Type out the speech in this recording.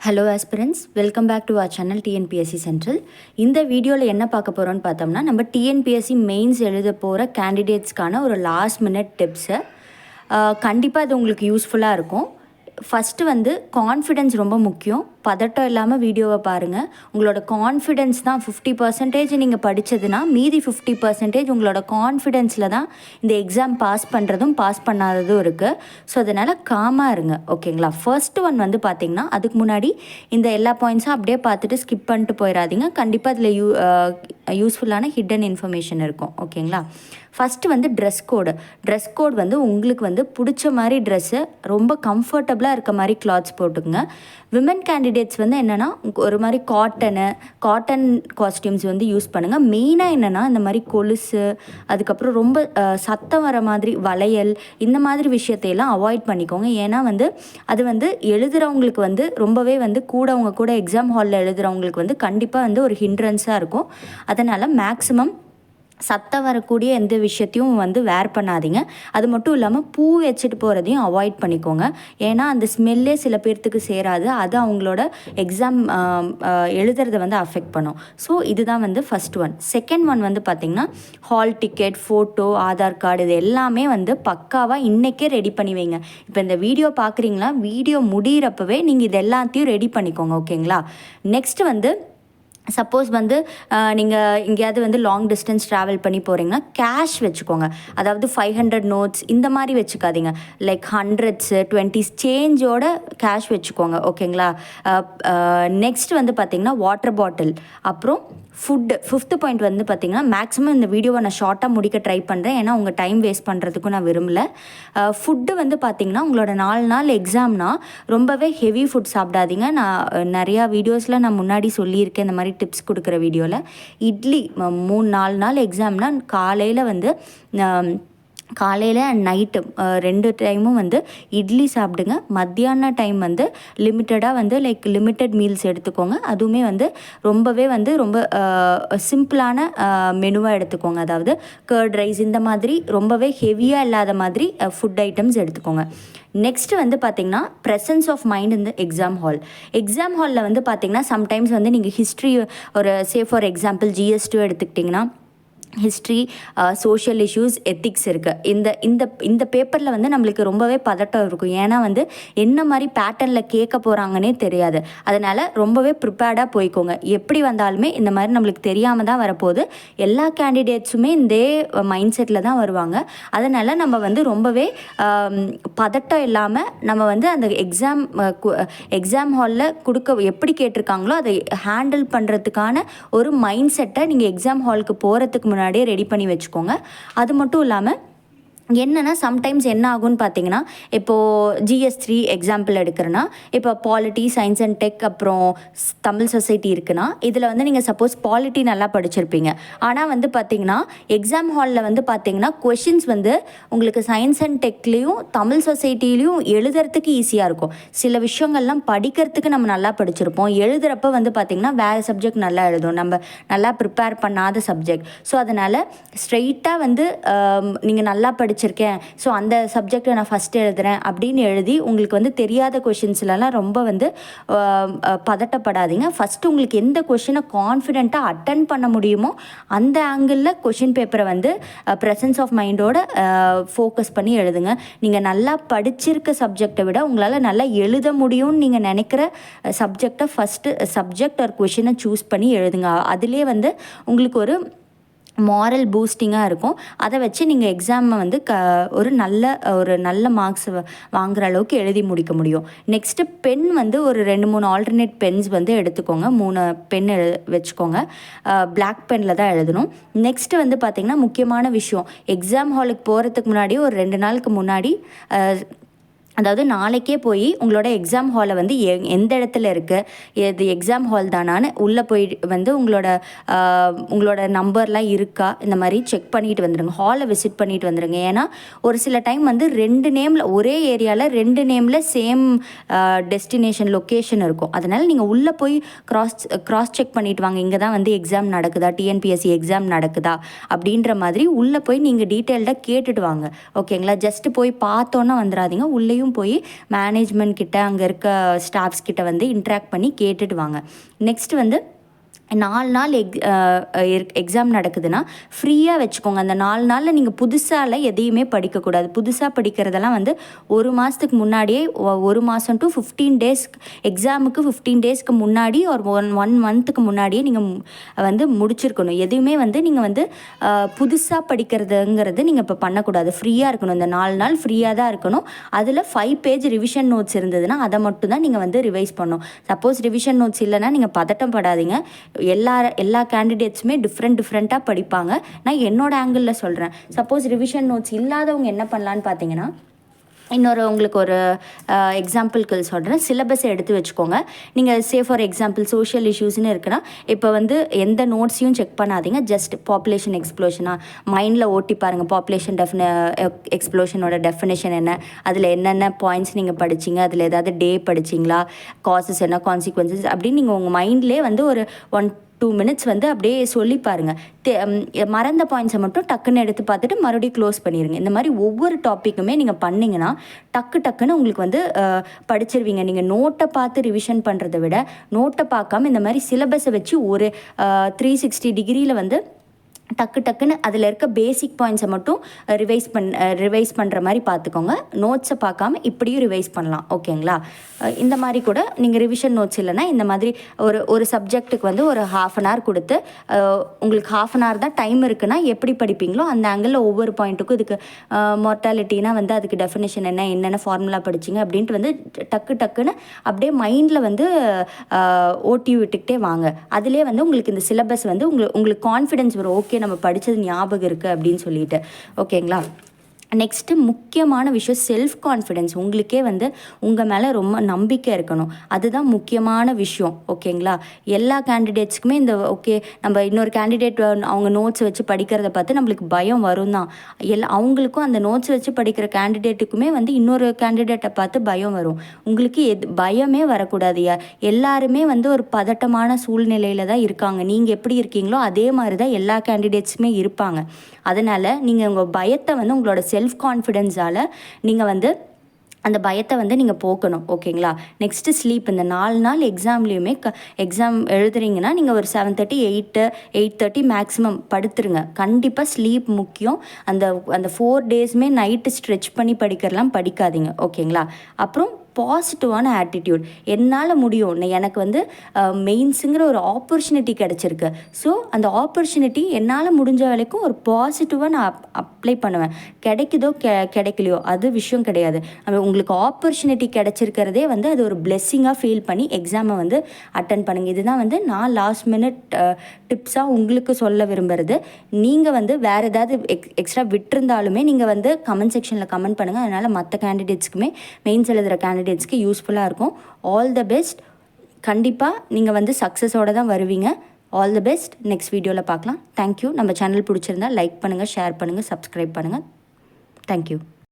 Hello aspirants, welcome back to our channel TNPSC central. இந்த வீடியோவில் என்ன பார்க்க போகிறோன்னு பார்த்தோம்னா, நம்ம டிஎன்பிஎஸ்சி மெயின்ஸ் எழுத போகிற கேண்டிடேட்ஸ்க்கான ஒரு லாஸ்ட் மினிட் டிப்ஸு. கண்டிப்பாக அது உங்களுக்கு யூஸ்ஃபுல்லாக இருக்கும். ஃபஸ்ட்டு வந்து கான்ஃபிடென்ஸ் ரொம்ப முக்கியம். பதட்டம் இல்லாமல் வீடியோவை பாருங்கள். உங்களோட கான்ஃபிடென்ஸ் தான் 50% நீங்கள் படித்ததுன்னா மீதி 50% உங்களோட கான்ஃபிடென்ஸில் தான் இந்த எக்ஸாம் பாஸ் பண்ணுறதும் பாஸ் பண்ணாததும் இருக்குது. ஸோ அதனால் காமாக இருங்க, ஓகேங்களா? ஃபர்ஸ்ட் ஒன் வந்து பார்த்திங்கன்னா, அதுக்கு முன்னாடி இந்த எல்லா பாயிண்ட்ஸும் அப்படியே பார்த்துட்டு ஸ்கிப் பண்ணிட்டு போயிடாதீங்க. கண்டிப்பாக அதில் யூஸ்ஃபுல்லான ஹிடன் இன்ஃபர்மேஷன் இருக்கும், ஓகேங்களா? ஃபஸ்ட்டு வந்து ட்ரெஸ் கோட் வந்து உங்களுக்கு வந்து பிடிச்ச மாதிரி ட்ரெஸ்ஸு, ரொம்ப கம்ஃபர்டபுளாக இருக்க மாதிரி கிளாத்ஸ் போட்டுக்குங்க. விமன் கேண்டிடேட்ஸ் வந்து என்னென்னா, ஒரு மாதிரி காட்டன் காஸ்டியூம்ஸ் வந்து யூஸ் பண்ணுங்கள். மெயினாக என்னென்னா, இந்த மாதிரி கொலுசு, அதுக்கப்புறம் ரொம்ப சத்தம் வர மாதிரி வளையல், இந்த மாதிரி விஷயத்தையெல்லாம் அவாய்ட் பண்ணிக்கோங்க. ஏன்னா வந்து அது வந்து எழுதுகிறவங்களுக்கு வந்து ரொம்பவே வந்து அவங்க கூட எக்ஸாம் ஹாலில் எழுதுகிறவங்களுக்கு வந்து கண்டிப்பாக வந்து ஒரு ஹிண்ட்ரன்ஸாக இருக்கும். அதனால் மேக்ஸிமம் சத்தம் வரக்கூடிய எந்த விஷயத்தையும் வந்து வேர் பண்ணாதீங்க. அது மட்டும் இல்லாமல் பூ வச்சுட்டு போகிறதையும் அவாய்ட் பண்ணிக்கோங்க. ஏன்னா அந்த ஸ்மெல்லே சில பேர்த்துக்கு சேராது. அது அவங்களோட எக்ஸாம் எழுதுறதை வந்து அஃபெக்ட் பண்ணும். ஸோ இதுதான் வந்து ஃபஸ்ட் ஒன். செகண்ட் ஒன் வந்து பார்த்திங்கன்னா, hall ticket, photo, Aadhaar card, இது எல்லாமே வந்து பக்காவாக இன்றைக்கே ரெடி பண்ணி வைங்க. இப்போ இந்த வீடியோ பார்க்குறீங்களா, வீடியோ முடிகிறப்பவே நீங்கள் இது எல்லாத்தையும் ரெடி பண்ணிக்கோங்க, ஓகேங்களா? நெக்ஸ்ட்டு வந்து சப்போஸ் வந்து நீங்கள் எங்கேயாவது வந்து லாங் டிஸ்டன்ஸ் ட்ராவல் பண்ணி போகிறீங்கன்னா கேஷ் வச்சுக்கோங்க. அதாவது 500 நோட்ஸ் இந்த மாதிரி வச்சுக்காதீங்க. லைக் 100s 20s சேஞ்சோட கேஷ் வச்சுக்கோங்க, ஓகேங்களா? நெக்ஸ்ட் வந்து பார்த்திங்கன்னா வாட்டர் பாட்டில், அப்புறம் ஃபுட்டு. ஃபிஃப்த்து பாயிண்ட் வந்து பார்த்திங்கன்னா, மேக்ஸிமம் இந்த வீடியோவை நான் ஷார்ட்டாக முடிக்க ட்ரை பண்ணுறேன். ஏன்னா உங்கள் டைம் வேஸ்ட் பண்ணுறதுக்கும் நான் விரும்பல. ஃபுட்டு வந்து பார்த்திங்கன்னா, உங்களோட 4 நாள் எக்ஸாம்னா ரொம்பவே ஹெவி ஃபுட் சாப்பிடாதீங்க. நான் நிறையா வீடியோஸில் நான் முன்னாடி சொல்லியிருக்கேன் இந்த மாதிரி டிப்ஸ் கொடுக்குற வீடியோவில். இட்லி 3-4 நாள் எக்ஸாம்னா காலையில் அண்ட் நைட்டு 2 டைமும் வந்து இட்லி சாப்பிடுங்க. மத்தியான டைம் வந்து லிமிட்டடாக வந்து லிமிட்டட் மீல்ஸ் எடுத்துக்கோங்க. அதுவுமே வந்து ரொம்ப சிம்பிளான மெனுவாக எடுத்துக்கோங்க. அதாவது கர்ட் ரைஸ், இந்த மாதிரி ரொம்பவே ஹெவியாக இல்லாத மாதிரி ஃபுட் ஐட்டம்ஸ் எடுத்துக்கோங்க. நெக்ஸ்ட்டு வந்து பார்த்திங்கன்னா, ப்ரெசன்ஸ் ஆஃப் மைண்ட் இந்த எக்ஸாம் ஹாலில் வந்து பார்த்திங்கன்னா, சம்டைம்ஸ் வந்து நீங்கள் ஹிஸ்ட்ரி, ஒரு ஃபார் எக்ஸாம்பிள் GS2 எடுத்துக்கிட்டிங்கன்னா, ஹிஸ்ட்ரி, சோஷியல் இஷ்யூஸ், எத்திக்ஸ் இருக்குது. இந்த பேப்பரில் வந்து நம்மளுக்கு ரொம்பவே பதட்டம் இருக்கும். ஏன்னா வந்து என்ன மாதிரி பேட்டர்னில் கேட்க போகிறாங்கன்னே தெரியாது. அதனால் ரொம்பவே ப்ரிப்பேர்டாக போய்க்கோங்க. எப்படி வந்தாலுமே இந்த மாதிரி நம்மளுக்கு தெரியாமல் தான் வரப்போகுது. எல்லா கேண்டிடேட்ஸுமே இந்த மைண்ட் செட்டில் தான் வருவாங்க. அதனால் நம்ம வந்து ரொம்பவே பதட்டம் இல்லாமல் நம்ம வந்து அந்த எக்ஸாம் ஹாலில் எப்படி கேட்டிருக்காங்களோ அதை ஹேண்டில் பண்ணுறதுக்கான ஒரு மைண்ட் செட்டை நீங்கள் எக்ஸாம் ஹாலுக்கு போகிறதுக்கு முன்னாடியே ரெடி பண்ணி வச்சுக்கோங்க. அது மட்டும் இல்லாமல் என்னென்னா, சம்டைம்ஸ் என்ன ஆகும்னு பார்த்தீங்கன்னா, இப்போது GS3 எக்ஸாம்பிள் எடுக்கிறேன்னா, இப்போ பாலிட்டி, சயின்ஸ் அண்ட் டெக், அப்புறம் தமிழ் சொசைட்டி இருக்குன்னா, இதில் வந்து நீங்கள் சப்போஸ் பாலிட்டி நல்லா படிச்சிருப்பீங்க. ஆனால் வந்து பார்த்திங்கன்னா, எக்ஸாம் ஹாலில் வந்து பார்த்திங்கன்னா கொஷின்ஸ் வந்து உங்களுக்கு சயின்ஸ் அண்ட் டெக்லேயும் தமிழ் சொசைட்டிலையும் எழுதுறதுக்கு ஈஸியாக இருக்கும். சில விஷயங்கள்லாம் படிக்கிறதுக்கு நம்ம நல்லா படிச்சிருப்போம். எழுதுகிறப்ப வந்து பார்த்திங்கன்னா வேறு சப்ஜெக்ட் நல்லா எழுதும், நம்ம நல்லா ப்ரிப்பேர் பண்ணாத சப்ஜெக்ட். ஸோ அதனால் ஸ்ட்ரெயிட்டாக வந்து நீங்கள் நல்லா படிச்சிருக்கேன், ஸோ அந்த சப்ஜெக்டை நான் ஃபஸ்ட்டு எழுதுகிறேன் அப்படின்னு எழுதி உங்களுக்கு வந்து தெரியாத கொஷின்ஸ்லாம் ரொம்ப வந்து பதட்டப்படாதீங்க. ஃபஸ்ட்டு உங்களுக்கு எந்த கொஷினை கான்ஃபிடென்ட்டாக அட்டன் பண்ண முடியுமோ அந்த ஆங்கிளில் கொஷின் பேப்பரை வந்து ப்ரெசன்ஸ் ஆஃப் மைண்டோட ஃபோக்கஸ் பண்ணி எழுதுங்க. நீங்கள் நல்லா படிச்சிருக்க சப்ஜெக்டை விட உங்களால் நல்லா எழுத முடியும்னு நீங்கள் நினைக்கிற சப்ஜெக்டை ஃபஸ்ட்டு சப்ஜெக்ட் ஒரு கொஷினை சூஸ் பண்ணி எழுதுங்க. அதிலே வந்து உங்களுக்கு ஒரு மாரல் பூஸ்டிங்காக இருக்கும். அதை வச்சு நீங்கள் எக்ஸாமை வந்து ஒரு நல்ல மார்க்ஸ் வாங்குகிற அளவுக்கு எழுதி முடிக்க முடியும். நெக்ஸ்ட்டு பென் வந்து ஒரு 2-3 ஆல்டர்னேட் பென்ஸ் வந்து எடுத்துக்கோங்க. 3 பென் வச்சுக்கோங்க. பிளாக் பெனில் தான் எழுதணும். நெக்ஸ்ட்டு வந்து பார்த்திங்கன்னா, முக்கியமான விஷயம், எக்ஸாம் ஹாலுக்கு போகிறதுக்கு முன்னாடி ஒரு 2 நாளுக்கு முன்னாடி, அதாவது நாளைக்கே போய் உங்களோட எக்ஸாம் ஹாலை வந்து எந்த இடத்துல இருக்குது, இது எக்ஸாம் ஹால் தானான்னு உள்ளே போய் வந்து உங்களோட நம்பர்லாம் இருக்கா இந்த மாதிரி செக் பண்ணிட்டு வந்துடுங்க. ஹாலை விசிட் பண்ணிட்டு வந்துடுங்க. ஏன்னா ஒரு சில டைம் வந்து 2 நேமில், ஒரே ஏரியாவில் 2 நேமில் சேம் டெஸ்டினேஷன் லொக்கேஷன் இருக்கும். அதனால் நீங்கள் உள்ளே போய் க்ராஸ் செக் பண்ணிட்டு வாங்க. இங்கே தான் வந்து எக்ஸாம் நடக்குதா, TNPSC எக்ஸாம் நடக்குதா அப்படின்ற மாதிரி உள்ளே போய் நீங்கள் டீட்டெயில்டாக கேட்டுட்டு வாங்க, ஓகேங்களா? ஜஸ்ட்டு போய் பார்த்தோன்னா வந்துடாதீங்க. உள்ளேயும் டெய்லியும் போய் மேனேஜ்மெண்ட் கிட்ட அங்கே இருக்க ஸ்டாஃப்ஸ் கிட்ட வந்து இன்ட்ராக்ட் பண்ணி கேட்டுட்டு வாங்க. நெக்ஸ்ட் வந்து 4 நாள் எக்ஸாம் நடக்குதுன்னா ஃப்ரீயாக வச்சுக்கோங்க. அந்த 4 நாளில் நீங்கள் புதுசாக எதையுமே படிக்கக்கூடாது. புதுசாக படிக்கிறதெல்லாம் வந்து 1 மாதத்துக்கு முன்னாடியே 1 மாதம் டு 15 டேஸ் எக்ஸாமுக்கு 15 டேஸ்க்கு முன்னாடி ஒரு 1 மந்த்துக்கு முன்னாடியே நீங்கள் வந்து முடிச்சிருக்கணும். எதுவுமே வந்து நீங்கள் வந்து புதுசாக படிக்கிறதுங்கிறது நீங்கள் இப்போ பண்ணக்கூடாது. ஃப்ரீயாக இருக்கணும். இந்த 4 நாள் ஃப்ரீயாக தான் இருக்கணும். அதில் 5 பேஜ் ரிவிஷன் நோட்ஸ் இருந்ததுன்னா அதை மட்டும் தான் நீங்கள் வந்து ரிவைஸ் பண்ணணும். சப்போஸ் ரிவிஷன் நோட்ஸ் இல்லைன்னா நீங்கள் பதட்டம் படாதீங்க. எல்லா கேண்டிடேட்ஸுமே டிஃப்ரெண்ட்டாக படிப்பாங்க. நான் என்னோடய ஆங்கிளில் சொல்கிறேன். சப்போஸ் ரிவிஷன் நோட்ஸ் இல்லாதவங்க என்ன பண்ணலான்னு பார்த்தீங்கன்னா, உங்களுக்கு ஒரு எக்ஸாம்பிள்க்கு சொல்கிறேன். சிலபஸை எடுத்து வச்சுக்கோங்க. நீங்கள் ஃபார் எக்ஸாம்பிள் சோஷியல் இஷ்யூஸ்னு இருக்குன்னா, இப்போ வந்து எந்த நோட்ஸையும் செக் பண்ணாதீங்க. ஜஸ்ட் பாப்புலேஷன் எக்ஸ்ப்ளோஷனாக மைண்டில் ஓட்டி பாருங்கள். பாப்புலேஷன் எக்ஸ்ப்ளோஷனோட டெஃபினேஷன் என்ன, அதில் என்னென்ன பாயிண்ட்ஸ் நீங்கள் படிச்சிங்க, அதில் ஏதாவது டே படிச்சிங்களா, காசஸ் என்ன, கான்சிக்வன்சஸ் அப்படின்னு நீங்கள் உங்கள் மைண்ட்லேயே வந்து ஒரு 1-2 மினிட்ஸ் வந்து அப்படியே சொல்லி பாருங்கள். மறந்த பாயிண்ட்ஸை மட்டும் டக்குன்னு எடுத்து பார்த்துட்டு மறுபடியும் க்ளோஸ் பண்ணிடுங்க. இந்த மாதிரி ஒவ்வொரு டாப்பிக்குமே நீங்கள் பண்ணிங்கன்னா டக்குன்னு உங்களுக்கு வந்து படிச்சிருவீங்க. நீங்கள் நோட்டை பார்த்து ரிவிஷன் பண்ணுறதை விட நோட்டை பார்க்காம இந்த மாதிரி சிலபஸை வச்சு ஒரு 360 டிகிரியில் வந்து டக்குன்னு அதில் இருக்க பேசிக் பாயிண்ட்ஸை மட்டும் ரிவைஸ் பண்ணுற மாதிரி பார்த்துக்கோங்க. நோட்ஸை பார்க்காம இப்படியும் ரிவைஸ் பண்ணலாம். ஓகேங்களா? இந்த மாதிரி கூட நீங்கள் ரிவிஷன் நோட்ஸ் இல்லைன்னா இந்த மாதிரி ஒரு சப்ஜெக்ட்டுக்கு வந்து ஒரு 1/2 hour கொடுத்து உங்களுக்கு 1/2 hour தான் டைம் இருக்குன்னா எப்படி படிப்பீங்களோ அந்த ஆங்கிளில் ஒவ்வொரு பாயிண்ட்டுக்கும் இதுக்கு மார்ட்டாலிட்டினா வந்து அதுக்கு டெஃபினேஷன் என்னென்ன ஃபார்முலா படிச்சிங்க அப்படின்ட்டு வந்து டக்குன்னு அப்படியே மைண்டில் வந்து ஓட்டி விட்டுக்கிட்டே வாங்க. அதிலே வந்து உங்களுக்கு இந்த சிலபஸ் வந்து உங்களுக்கு கான்ஃபிடென்ஸ் வரும். ஓகே, நம்ம படித்தது ஞாபகம் இருக்குது அப்படின்னு சொல்லிட்டு. ஓகேங்களா? நெக்ஸ்ட்டு முக்கியமான விஷயம் செல்ஃப் கான்ஃபிடென்ஸ். உங்களுக்கே வந்து உங்கள் மேலே ரொம்ப நம்பிக்கை இருக்கணும். அதுதான் முக்கியமான விஷயம். ஓகேங்களா? எல்லா கேண்டிடேட்ஸ்க்குமே நம்ம இன்னொரு கேண்டிடேட் அவங்க நோட்ஸ் வச்சு படிக்கிறத பார்த்து நம்மளுக்கு பயம் வரும் தான். அவங்களுக்கும் அந்த நோட்ஸ் வச்சு படிக்கிற கேண்டிடேட்டுக்குமே வந்து இன்னொரு கேண்டிடேட்டை பார்த்து பயம் வரும். உங்களுக்கு பயமே வரக்கூடாதுயா. எல்லாருமே வந்து ஒரு பதட்டமான சூழ்நிலையில் தான் இருக்காங்க. நீங்கள் எப்படி இருக்கீங்களோ அதே மாதிரி தான் எல்லா கேண்டிடேட்ஸுமே இருப்பாங்க. அதனால் நீங்கள் உங்கள் பயத்தை வந்து உங்களோட செல்ஃப் கான்ஃபிடென்ஸால் நீங்கள் வந்து அந்த பயத்தை வந்து நீங்கள் போக்கணும். ஓகேங்களா? Next sleep. இந்த 4 நாள் எக்ஸாம்லேயுமே எக்ஸாம் எழுதுறீங்கன்னா நீங்கள் ஒரு 7:30 8:30 மேக்ஸிமம் படுத்துருங்க. கண்டிப்பாக ஸ்லீப் முக்கியம். அந்த 4 டேஸுமே நைட்டு ஸ்ட்ரெச் பண்ணி படிக்கிறலாம் படிக்காதீங்க. ஓகேங்களா? அப்புறம் பாசிட்டிவான ஆட்டிடியூட். என்னால் முடியும், எனக்கு வந்து மெயின்ஸுங்கிற ஒரு ஆப்பர்ச்சுனிட்டி கிடச்சிருக்கு. ஸோ அந்த ஆப்பர்ச்சுனிட்டி என்னால் முடிஞ்ச வரைக்கும் ஒரு பாசிட்டிவாக நான் அப்ளை பண்ணுவேன். கிடைக்குதோ கிடைக்கலையோ அது விஷயம் கிடையாது. உங்களுக்கு ஆப்பர்ச்சுனிட்டி கிடச்சிருக்கிறதே வந்து அது ஒரு பிளெஸ்ஸிங்காக ஃபீல் பண்ணி எக்ஸாமை வந்து அட்டன் பண்ணுங்கள். இதுதான் வந்து நான் லாஸ்ட் மினிட் டிப்ஸாக உங்களுக்கு சொல்ல விரும்புகிறது. நீங்கள் வந்து வேறு ஏதாவது எக்ஸ்ட்ரா விட்டுருந்தாலுமே நீங்கள் வந்து கமெண்ட் செக்ஷனில் கமெண்ட் பண்ணுங்கள். அதனால் மற்ற கேண்டிடேட்ஸ்க்குமே மெயின்ஸ் எழுதுகிற கேண்டிடேட்ஸ்க்கு யூஸ்ஃபுல்லாக இருக்கும். All the best. கண்டிப்பாக நீங்கள் வந்து சக்ஸஸோடு தான் வருவீங்க. All the best. நெக்ஸ்ட் வீடியோவில் பார்க்கலாம். தேங்க்யூ. நம்ம சேனல் பிடிச்சிருந்தா லைக் பண்ணுங்கள், ஷேர் பண்ணுங்கள், சப்ஸ்கிரைப் பண்ணுங்கள். தேங்க்யூ.